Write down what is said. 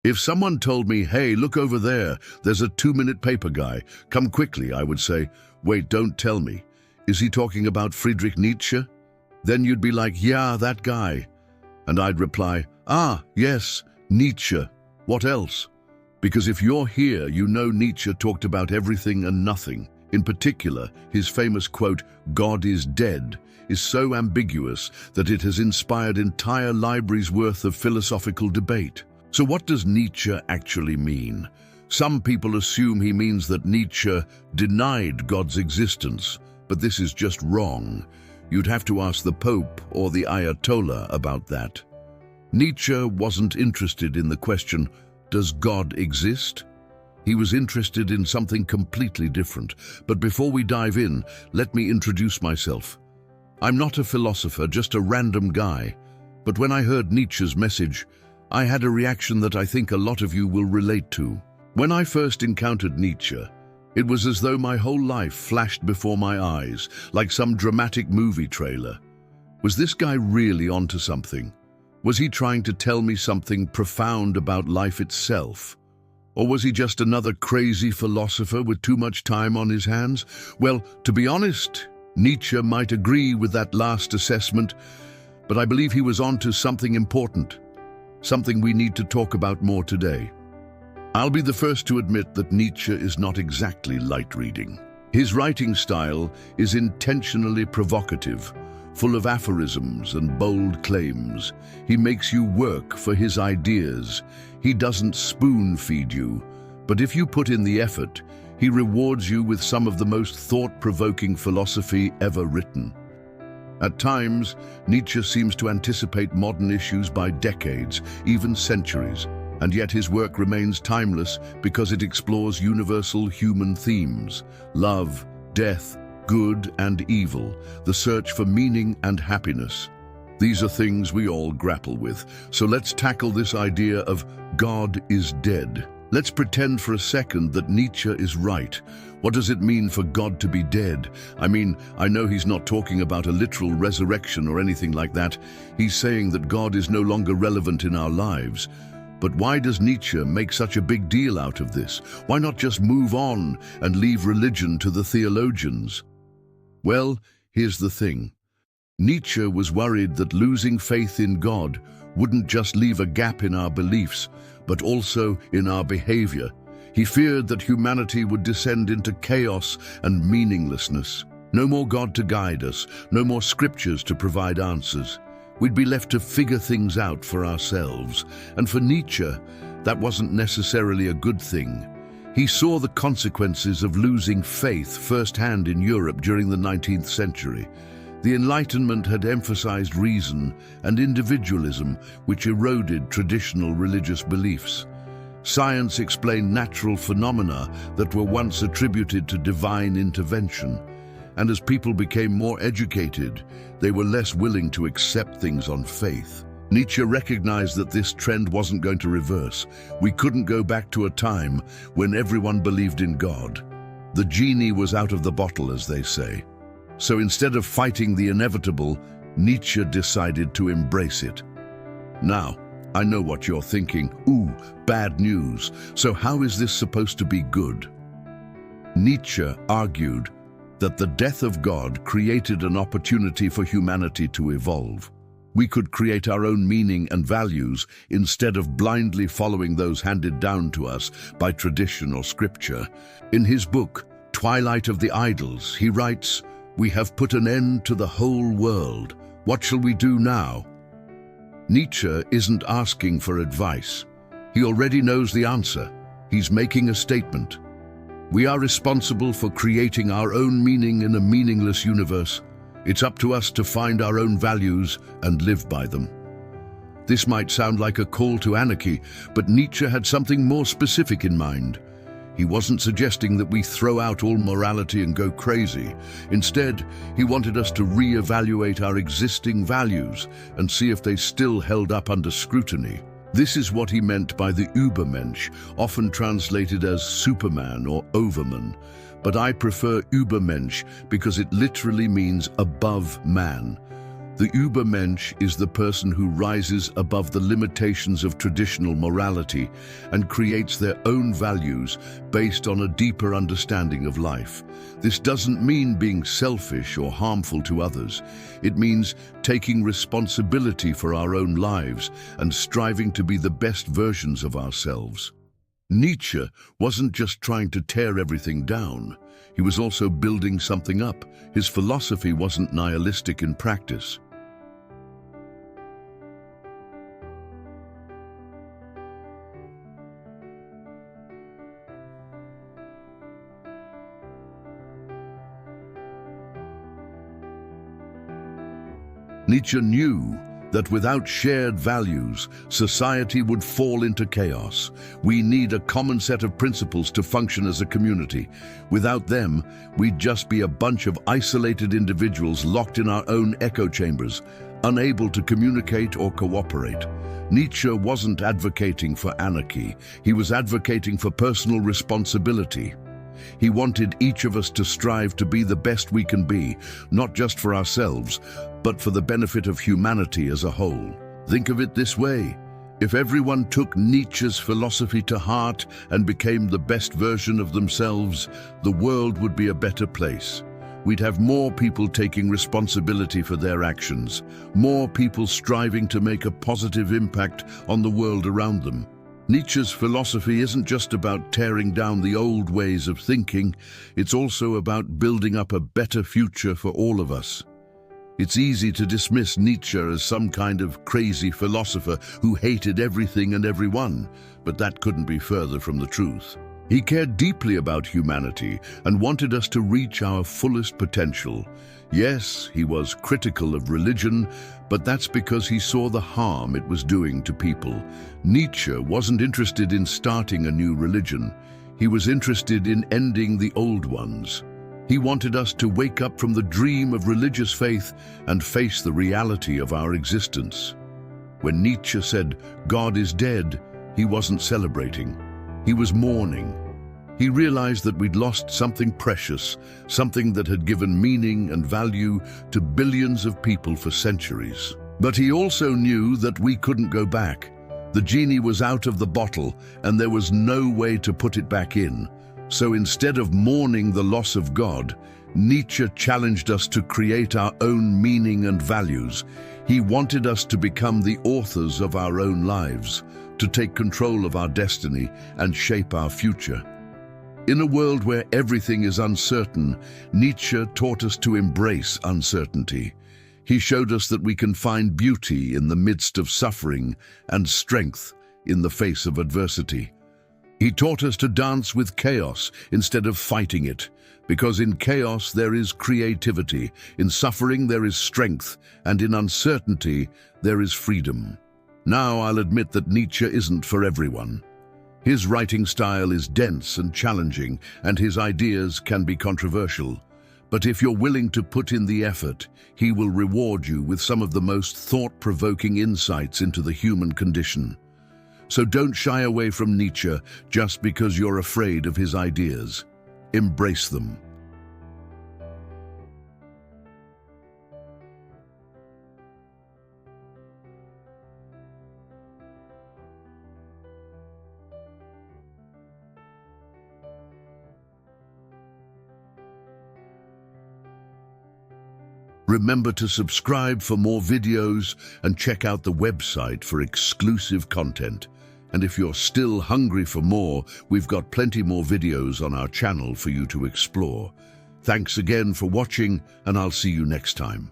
If someone told me, hey, look over there, there's a 2-minute paper guy, come quickly, I would say, wait, don't tell me. Is he talking about Friedrich Nietzsche? Then you'd be like, yeah, that guy. And I'd reply, ah, yes, Nietzsche. What else? Because if you're here, you know Nietzsche talked about everything and nothing. In particular, his famous quote, God is dead, is so ambiguous that it has inspired entire libraries worth of philosophical debate. So what does Nietzsche actually mean? Some people assume he means that Nietzsche denied God's existence, but this is just wrong. You'd have to ask the Pope or the Ayatollah about that. Nietzsche wasn't interested in the question, does God exist? He was interested in something completely different. But before we dive in, let me introduce myself. I'm not a philosopher, just a random guy. But when I heard Nietzsche's message, I had a reaction that I think a lot of you will relate to. When I first encountered Nietzsche, it was as though my whole life flashed before my eyes, like some dramatic movie trailer. Was this guy really onto something? Was he trying to tell me something profound about life itself? Or was he just another crazy philosopher with too much time on his hands? Well, to be honest, Nietzsche might agree with that last assessment, but I believe he was onto something important, something we need to talk about more today. I'll be the first to admit that Nietzsche is not exactly light reading. His writing style is intentionally provocative, full of aphorisms and bold claims. He makes you work for his ideas. He doesn't spoon-feed you, but if you put in the effort, he rewards you with some of the most thought-provoking philosophy ever written. At times, Nietzsche seems to anticipate modern issues by decades, even centuries, and yet his work remains timeless because it explores universal human themes: love, death, good and evil, the search for meaning and happiness. These are things we all grapple with. So let's tackle this idea of God is dead. Let's pretend for a second that Nietzsche is right. What does it mean for God to be dead? I mean, I know he's not talking about a literal resurrection or anything like that. He's saying that God is no longer relevant in our lives. But why does Nietzsche make such a big deal out of this? Why not just move on and leave religion to the theologians? Well, here's the thing. Nietzsche was worried that losing faith in God wouldn't just leave a gap in our beliefs, but also in our behavior. He feared that humanity would descend into chaos and meaninglessness. No more God to guide us, no more scriptures to provide answers. We'd be left to figure things out for ourselves. And for Nietzsche, that wasn't necessarily a good thing. He saw the consequences of losing faith firsthand in Europe during the 19th century. The Enlightenment had emphasized reason and individualism, which eroded traditional religious beliefs. Science explained natural phenomena that were once attributed to divine intervention. And as people became more educated, they were less willing to accept things on faith. Nietzsche recognized that this trend wasn't going to reverse. We couldn't go back to a time when everyone believed in God. The genie was out of the bottle, as they say. So instead of fighting the inevitable, Nietzsche decided to embrace it. Now, I know what you're thinking. Ooh, bad news. So how is this supposed to be good? Nietzsche argued that the death of God created an opportunity for humanity to evolve. We could create our own meaning and values instead of blindly following those handed down to us by tradition or scripture. In his book, Twilight of the Idols, he writes, "We have put an end to the whole world. What shall we do now?" Nietzsche isn't asking for advice. He already knows the answer. He's making a statement. We are responsible for creating our own meaning in a meaningless universe. It's up to us to find our own values and live by them. This might sound like a call to anarchy, but Nietzsche had something more specific in mind. He wasn't suggesting that we throw out all morality and go crazy. Instead, he wanted us to re-evaluate our existing values and see if they still held up under scrutiny. This is what he meant by the Übermensch, often translated as Superman or Overman. But I prefer Übermensch because it literally means above man. The Übermensch is the person who rises above the limitations of traditional morality and creates their own values based on a deeper understanding of life. This doesn't mean being selfish or harmful to others. It means taking responsibility for our own lives and striving to be the best versions of ourselves. Nietzsche wasn't just trying to tear everything down. He was also building something up. His philosophy wasn't nihilistic in practice. Nietzsche knew that without shared values, society would fall into chaos. We need a common set of principles to function as a community. Without them, we'd just be a bunch of isolated individuals locked in our own echo chambers, unable to communicate or cooperate. Nietzsche wasn't advocating for anarchy. He was advocating for personal responsibility. He wanted each of us to strive to be the best we can be, not just for ourselves, but for the benefit of humanity as a whole. Think of it this way. If everyone took Nietzsche's philosophy to heart and became the best version of themselves, the world would be a better place. We'd have more people taking responsibility for their actions, more people striving to make a positive impact on the world around them. Nietzsche's philosophy isn't just about tearing down the old ways of thinking, it's also about building up a better future for all of us. It's easy to dismiss Nietzsche as some kind of crazy philosopher who hated everything and everyone, but that couldn't be further from the truth. He cared deeply about humanity and wanted us to reach our fullest potential. Yes, he was critical of religion, but that's because he saw the harm it was doing to people. Nietzsche wasn't interested in starting a new religion. He was interested in ending the old ones. He wanted us to wake up from the dream of religious faith and face the reality of our existence. When Nietzsche said, "God is dead," he wasn't celebrating. He was mourning. He realized that we'd lost something precious, something that had given meaning and value to billions of people for centuries. But he also knew that we couldn't go back. The genie was out of the bottle, and there was no way to put it back in. So instead of mourning the loss of God, Nietzsche challenged us to create our own meaning and values. He wanted us to become the authors of our own lives, to take control of our destiny and shape our future. In a world where everything is uncertain, Nietzsche taught us to embrace uncertainty. He showed us that we can find beauty in the midst of suffering and strength in the face of adversity. He taught us to dance with chaos instead of fighting it, because in chaos there is creativity, in suffering there is strength, and in uncertainty there is freedom. Now I'll admit that Nietzsche isn't for everyone. His writing style is dense and challenging, and his ideas can be controversial. But if you're willing to put in the effort, he will reward you with some of the most thought-provoking insights into the human condition. So don't shy away from Nietzsche just because you're afraid of his ideas. Embrace them. Remember to subscribe for more videos and check out the website for exclusive content. And if you're still hungry for more, we've got plenty more videos on our channel for you to explore. Thanks again for watching, and I'll see you next time.